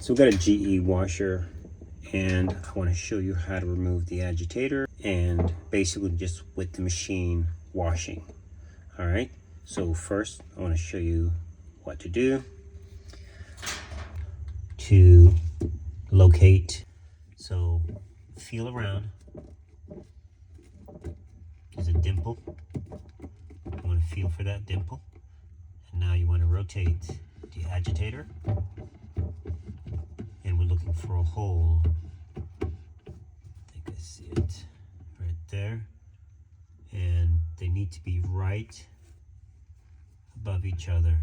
So we've got a GE washer, and I want to show you how to remove the agitator and basically just with the machine washing. All right, so first I want to show you what to do to locate. So feel around. There's a dimple. You want to feel for that dimple. And now you want to rotate the agitator. And we're looking for a hole. I think I see it right there. And they need to be right above each other.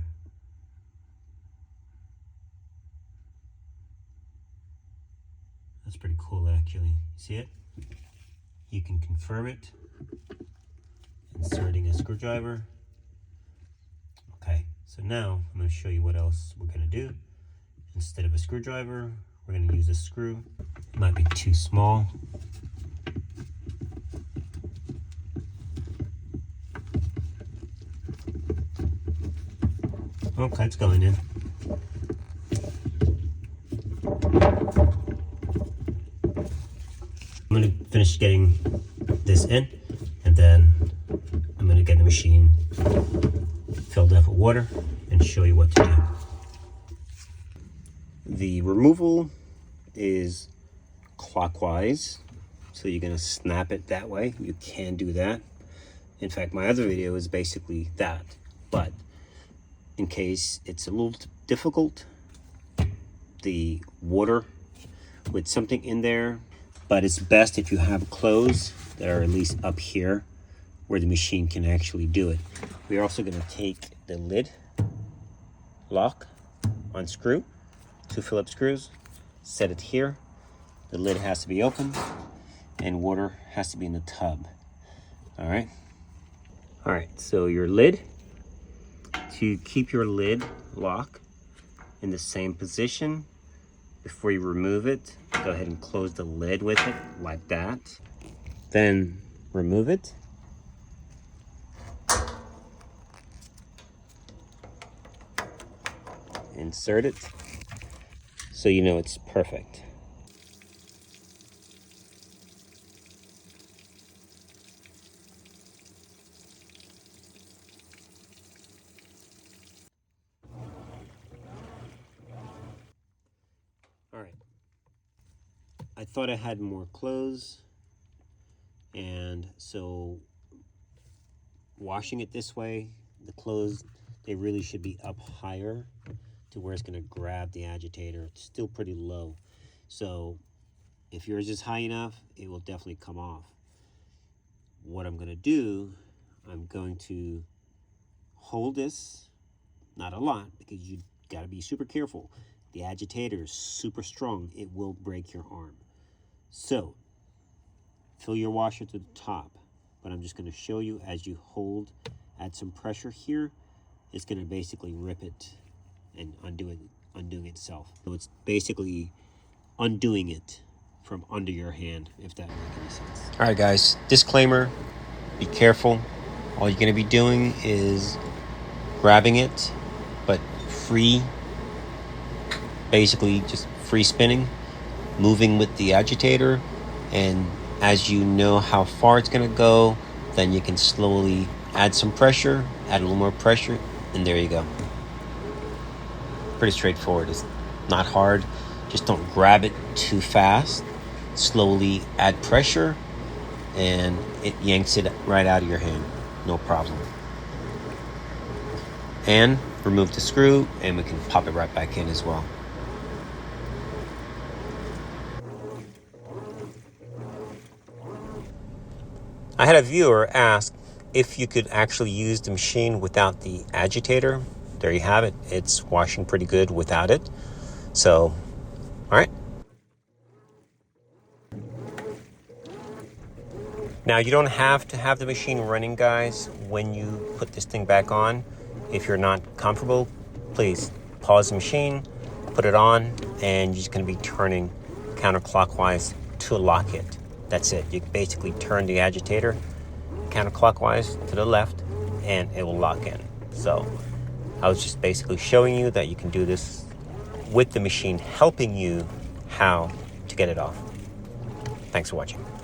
That's pretty cool, actually. See it? You can confirm it. Inserting a screwdriver. Okay, so now I'm going to show you what else we're going to do. Instead of a screwdriver, we're going to use a screw. It might be too small. Okay, it's going in. I'm going to finish getting this in, and then I'm going to get the machine filled up with water and show you what to do. The removal is clockwise, so you're going to snap it that way. You can do that. In fact, my other video is basically that, but in case it's a little difficult, the water with something in there, but it's best if you have clothes that are at least up here where the machine can actually do it. We're also going to take the lid lock, unscrew, 2 Phillips screws, set it here. The lid has to be open and water has to be in the tub. All right, so your lid, to keep your lid lock in the same position, before you remove it, go ahead and close the lid with it like that. Then remove it. Insert it so you know it's perfect. All right. I thought I had more clothes, and so washing it this way, the clothes, they really should be up higher to where it's going to grab the agitator. It's still pretty low, so if yours is high enough, it will definitely come off. What I'm going to do, I'm going to hold this, not a lot, because you got to be super careful. The agitator is super strong. It will break your arm. So fill your washer to the top, but I'm just going to show you as you hold, add some pressure here. It's going to basically rip it and undoing itself. So it's basically undoing it from under your hand, if that makes any sense. All right, guys, disclaimer, be careful. All you're going to be doing is grabbing it, but free, basically just free spinning, moving with the agitator, and as you know how far it's going to go, then you can slowly add some pressure, add a little more pressure, and there you go. Pretty straightforward. It's not hard. Just don't grab it too fast. Slowly add pressure, and it yanks it right out of your hand. No problem. And remove the screw, and we can pop it right back in as well. I had a viewer ask if you could actually use the machine without the agitator. There you have it. It's washing pretty good without it. So, all right. Now, you don't have to have the machine running, guys, when you put this thing back on. If you're not comfortable, please pause the machine, put it on, and you're just going to be turning counterclockwise to lock it. That's it. You basically turn the agitator counterclockwise to the left, and it will lock in. So I was just basically showing you that you can do this with the machine helping you how to get it off. Thanks for watching.